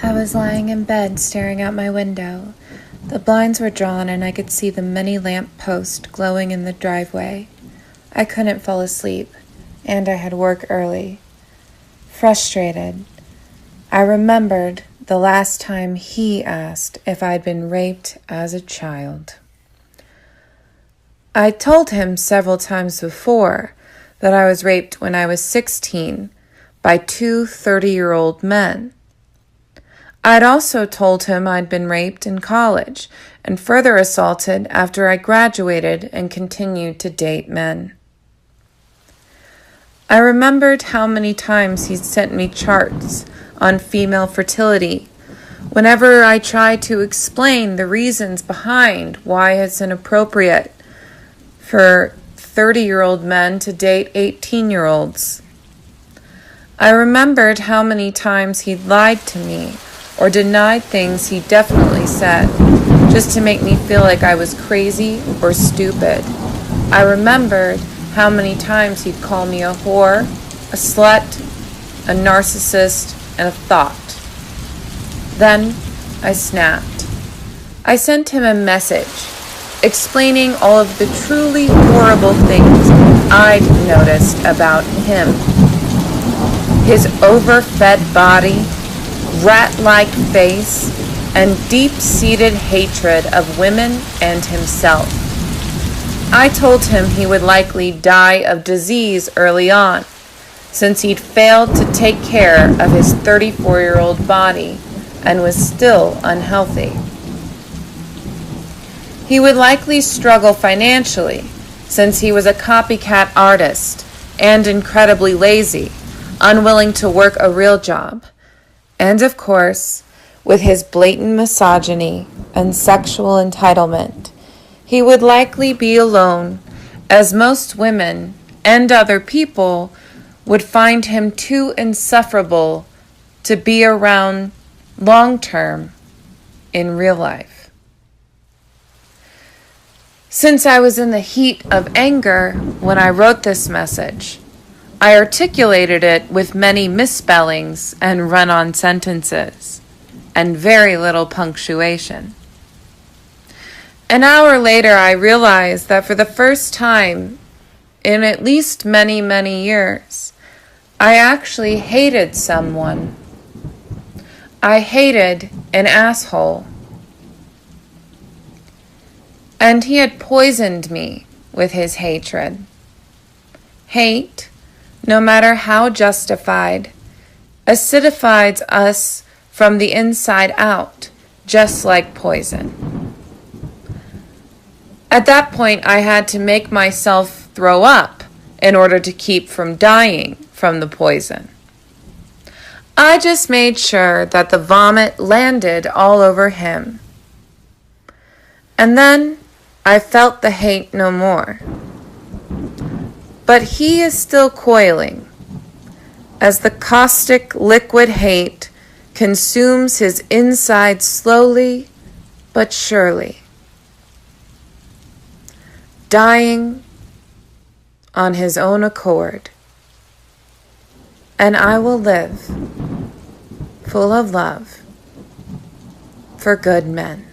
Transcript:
I was lying in bed staring out my window. The blinds were drawn and I could see the many lamp posts glowing in the driveway. I couldn't fall asleep, and I had work early. Frustrated, I remembered the last time he asked if I'd been raped as a child. I told him several times before that I was raped when I was 16 by two 30-year-old men. I'd also told him I'd been raped in college and further assaulted after I graduated and continued to date men. I remembered how many times he'd sent me charts on female fertility whenever I tried to explain the reasons behind why it's inappropriate for 30-year-old men to date 18-year-olds. I remembered how many times he'd lied to me or denied things he definitely said, just to make me feel like I was crazy or stupid. I remembered how many times he'd call me a whore, a slut, a narcissist, and a thought. Then I snapped. I sent him a message explaining all of the truly horrible things I'd noticed about him. His overfed body, rat-like face, and deep-seated hatred of women and himself. I told him he would likely die of disease early on, since he'd failed to take care of his 34-year-old body and was still unhealthy. He would likely struggle financially, since he was a copycat artist and incredibly lazy, unwilling to work a real job. And of course, with his blatant misogyny and sexual entitlement, he would likely be alone, as most women and other people would find him too insufferable to be around long-term in real life. Since I was in the heat of anger when I wrote this message, I articulated it with many misspellings and run-on sentences, and very little punctuation. An hour later, I realized that for the first time in at least many, many years, I actually hated someone. I hated an asshole. And he had poisoned me with his hatred. Hate, no matter how justified, acidifies us from the inside out, just like poison. At that point, I had to make myself throw up in order to keep from dying from the poison. I just made sure that the vomit landed all over him. And then I felt the hate no more. But he is still coiling, as the caustic liquid hate consumes his inside slowly but surely, dying on his own accord. And I will live full of love for good men.